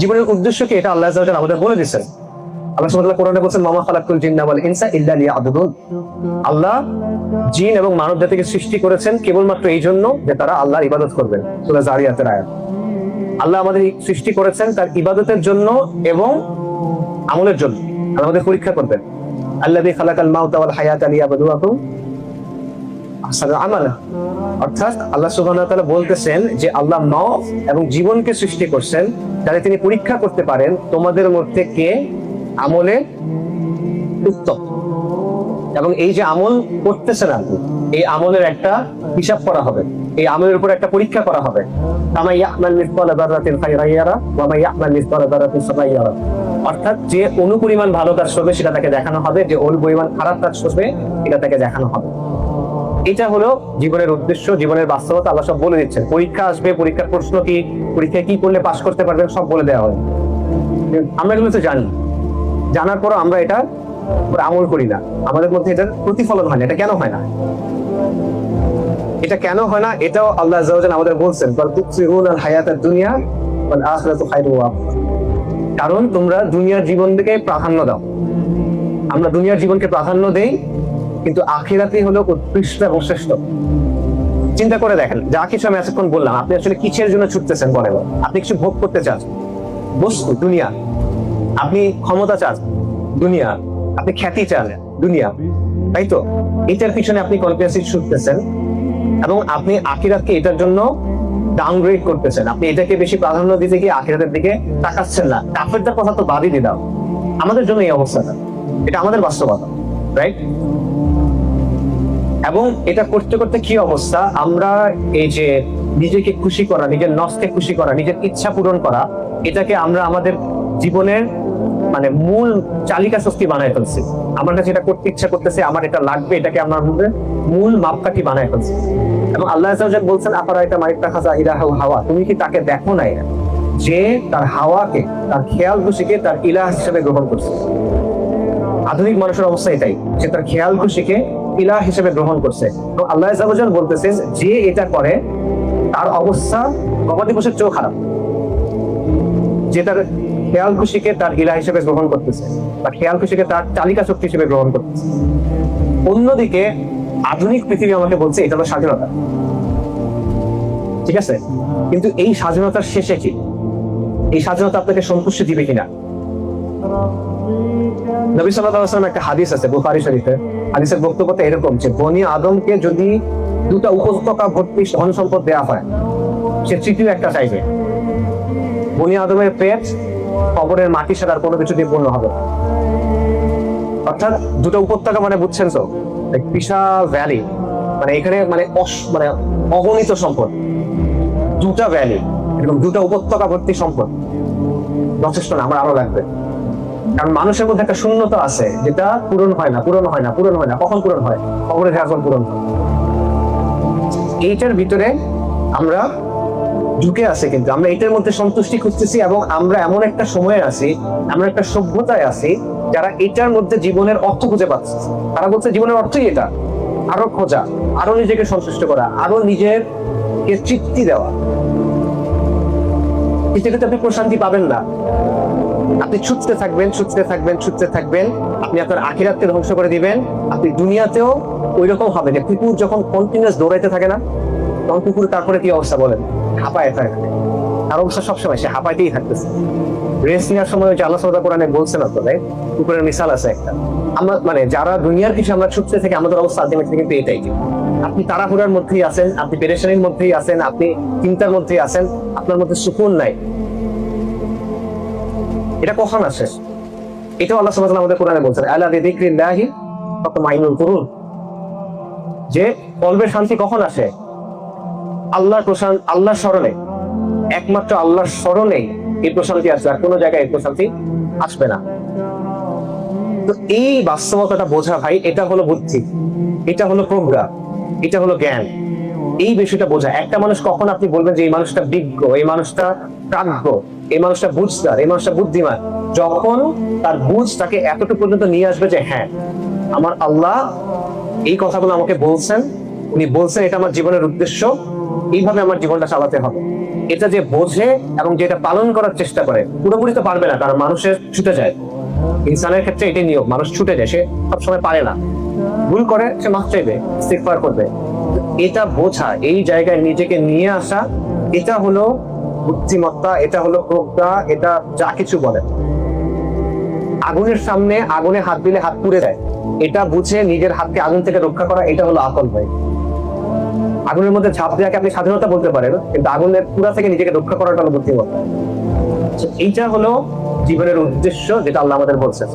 জীবনের উদ্দেশ্য কি এটা আল্লাহ তাআলা আমাদের বলে দিয়েছেন। আল্লাহ সুবহানাহু ওয়া তাআলা কোরআনে বলেছেন মামা খালাকুল জিন্না ওয়াল ইনসা ইল্লা লিয়াবুদুন। আল্লাহ জিন এবং মানব জাতিকে সৃষ্টি করেছেন কেবলমাত্র এই জন্য যে তারা আল্লাহর ইবাদত করবেন। সূরা যারিয়াতের আয়াত। আল্লাহ আমাদের সৃষ্টি করেছেন তার ইবাদতের জন্য এবং আমলের জন্য। আল্লাহ আমাদের পরীক্ষা করবেন। আল্লাযী খালাকাল মাউতা ওয়াল হায়াতা লিয়াবলুয়াকুম আহসানু আমালা। অর্থাৎ আল্লাহ সুবহানাহু ওয়া তাআলা বলতেছেন যে আল্লাহ মাউত এবং জীবনকে সৃষ্টি করছেন যাতে তিনি পরীক্ষা করতে পারেন তোমাদের মধ্যে কে আমলে উত্তম। এবং এই যে আমল করতেছেন আপনি, এই আমলের একটা হিসাব করা হবে, এই আমলের উপর একটা পরীক্ষা করা হবে। কামা ইয়া'মাল মিসকালা যাররাতিন খায়রান ইয়ারা ওয়া মা ইয়া'মাল মিসকালা যাররাতিন শাররান ইয়ারা। অর্থাৎ যে অনুপরিমাণ ভালো কাজ করবে সেটা তাকে দেখানো হবে, যে অনুপরিমাণ খারাপ কাজ করবে এটা তাকে দেখানো হবে। এটা হলো জীবনের উদ্দেশ্য, জীবনের বাস্তবতা। আল্লাহ সব বলে দিচ্ছেন। পরীক্ষা আসবে, পরীক্ষার প্রশ্ন কি, পরীক্ষায় কি করলে পাস করতে পারবেন সব বলে দেওয়া হবে। আমরা এগুলো তো জানি, জানার পরও আমরা এটা আমল করি না, আমাদের মধ্যে এটার প্রতিফলন হয় না। এটা কেন হয় না? এটা কেন হয় না এটাও আল্লাহ আযজা ওয়া জাল্লা আমাদের বলছেন, বাল তুসিরুনাল হায়াতাদ দুনিয়া ওয়াল আখিরাতু খায়রুন ওয়া আবকা। কারণ তোমরা দুনিয়ার জীবনকে প্রাধান্য দাও। আমরা দুনিয়ার জীবনকে প্রাধান্য দেই, কিন্তু আখিরাতই হলো উৎকৃষ্ট এবং শ্রেষ্ঠ। চিন্তা করে দেখেন, যা কিছু আমি এতক্ষণ বললাম, আপনি আসলে কিসের জন্য ছুটতেছেন বলেন? আপনি কিছু ভোগ করতে চান, বস্তু দুনিয়া। আপনি ক্ষমতা চান, দুনিয়া। আপনি খ্যাতি চান, দুনিয়া, তাই তো? এটার পিছনে আপনি কনফিডেন্সলি ছুটতেছেন এবং আপনি আখিরাতকে এটার জন্য ডাউনগ্রেড করতেছেন। আপনি এটাকে বেশি প্রাধান্য দিতে গিয়ে আখিরাতের দিকে তাকাচ্ছেন না। কাফেরদের কথা তো বাদই দিয়ে দাও, আমাদের জন্য এই অবস্থাটা, এটা আমাদের বাস্তবতা, রাইট? এবং এটা করতে করতে কি অবস্থা, আমরা এই যে নিজেকে খুশি করা, নিজের নফসকে খুশি করা, নিজের ইচ্ছা পূরণ করা, এটাকে আমরা আমাদের জীবনের মানে মূল চালিকা শক্তি বানায় ফেলছি। আমার কাছে এটা করতে ইচ্ছা করতেছে, আমার এটা লাগবে, এটাকে আমরা মূল মাপকাঠি বানায় ফেলছি। এবং আল্লাহ আযজা ওয়া জাল্লা বলছেন আফারাইতা মাইত্তাখাযা ইলাহু হাওয়া, তুমি কি তাকে দেখো না যে তার হাওয়াকে, তার খেয়াল খুশিকে তার ইলাহ হিসেবে গ্রহণ করছে। আধুনিক মানুষের অবস্থা এটাই, যে তার খেয়াল খুশিকে ইলাহ হিসেবে গ্রহণ করছে। এবং আল্লাহ আযজা ওয়া জাল্লা বলতেছেন যে এটা করে তার অবস্থা গবাদি পশুর চেয়েও খারাপ। যে তার খেয়াল খুশিকে তার ইলাহ হিসেবে গ্রহণ করতেছে, বা খেয়াল খুশিকে তার চালিকা শক্তি হিসেবে গ্রহণ করতেছে। অন্যদিকে আধুনিক পৃথিবী আমাকে বলছে এটা হলো স্বাধীনতা, ঠিক আছে? কিন্তু এই স্বাধীনতার শেষে কি, এই স্বাধীনতা আপনাকে সন্তুষ্টি দিবে কিনা? নবী সাল্লাল্লাহু আলাইহি ওয়াসাল্লাম একটা হাদিস আছে বুখারী শরীফে। হাদিসের বক্তব্যটা এরকম যে বনি আদমকে যদি দুটা উপত্যকা ভর্তি ধন সম্পদ দেওয়া হয়, সে তৃতীয় একটা চাইবে। বনি আদমের পেট কবরের মাটি ছাড়া আর কোনো কিছু দিয়ে পূর্ণ হবে। অর্থাৎ দুটো উপত্যকা মানে বুঝছেন তো, বিশাল ভ্যালি, মানে এখানে মানে অগণিত সম্পদ, দুটা ভ্যালি, এরকম দুটা উপত্যকা ভর্তি সম্পদ যথেষ্ট না, আমার আরো লাগবে। কারণ মানুষের মধ্যে একটা শূন্যতা আছে যেটা পূরণ হয় না, পূরণ হয় না, পূরণ হয় না। কখন পূরণ হয়? কবরে যখন পূরণ হয়। এইটার ভিতরে আমরা ঢুকে আছে, কিন্তু আমরা এটার মধ্যে সন্তুষ্টি খুঁজতেছি। এবং আমরা এমন একটা সময়ে আছি, এমন একটা সভ্যতায় আছি যারা এটার মধ্যে জীবনের অর্থ খুঁজে পাচ্ছে। তারা বলছে জীবনের অর্থই এটা, আরো খোঁজা, আরো নিজেকে সন্তুষ্ট করা, আরো নিজের তৃপ্তি দেওয়া। এটাকে আপনি প্রশান্তি পাবেন না। আপনি ছুটতে থাকবেন, ছুটতে থাকবেন, ছুটতে থাকবেন, আপনি আপনার আখিরাতকে ধ্বংস করে দিবেন। আপনি দুনিয়াতেও ওই রকম হবে যে কুকুর যখন কন্টিনিউয়াস দৌড়াইতে থাকে না, তখন কুকুর তারপরে কি অবস্থা বলেন? হাঁপায় থাকে। তার অবস্থা সবসময় সে হাঁপাইতেই থাকতেছে। রেস্ট নেওয়ার সময় যে আল্লাহ সুবহানাহু ওয়া তাআলা বলছেন আপনাদের, কুকুরের মিসাল আছে একটা। আমরা মানে যারা দুনিয়ার কিছু আমরা ছুটতে থেকে আমাদের অবস্থা আলটিমেটলি কিন্তু এটাই। আপনি তাড়াহুড়ার মধ্যেই আছেন, আপনি পেরেশানির মধ্যেই আছেন, আপনি চিন্তার মধ্যেই আছেন, আপনার মধ্যে সুকুন নাই। এটা কখন আসে? এটাও আল্লাহ সুবহানাহু ওয়া তাআলা আমাদের কোরআনে বলছেন, আলা বিযিকরিল্লাহি তাতমাইন্নুল কুলুব, যে কলবের শান্তি কখন আসে? আল্লাহর স্মরণে, একমাত্র আল্লাহর স্মরণেই এই প্রশান্তি আসবে, আর কোনো জায়গায় এই প্রশান্তি আসবে না। তো এই বাস্তবতাটা বোঝা ভাই, এটা হলো বুদ্ধি, এটা হলো প্রজ্ঞা, এটা হলো জ্ঞান। এই বিষয়টা বোঝা। একটা মানুষ কখন আপনি বলবেন যে এই মানুষটা বিজ্ঞ, এই মানুষটা প্রাজ্ঞ, এই মানুষটা বুঝদার, এই মানুষটা বুদ্ধিমান, যখন তার বুঝ তাকে এতটুকু পর্যন্ত নিয়ে আসবে যে হ্যাঁ, আমার আল্লাহ এই কথাগুলো আমাকে বলছেন, উনি বলছেন এটা আমার জীবনের উদ্দেশ্য, এইভাবে আমার জীবনটা চালাতে হবে। এটা যে বোঝে এবং যেটা পালন করার চেষ্টা করে, পুরোপুরি তো পারবে না, কারণ মানুষের ছুটে যায়। ইনসানের ক্ষেত্রে এটাই নিয়ম, মানুষ ছুটে যায়, সে সবসময় পারে না, ভুল করে সে মাফ চাইবে, ইস্তিগফার করবে। এটা বোঝা, এই জায়গায় নিজেকে নিয়ে আসা, এটা হলো বুদ্ধিমত্তা, এটা হলো প্রজ্ঞা, এটা যা কিছু বলে। আগুনের সামনে আগুনে হাত দিলে হাত পুড়ে যায়, এটা বুঝে নিজের হাতকে আগুন থেকে রক্ষা করা, এটা হলো আকল ভাই। আগুনের মধ্যে ঝাঁপ দেওয়াকে আপনি স্বাধীনতা বলতে পারেন, কিন্তু আগুনের পুরা থেকে নিজেকে রক্ষা করাটা হলো বুদ্ধিমত্তা। এইটা হলো জীবনের উদ্দেশ্য, যেটা আল্লাহ আমাদের বলছেন।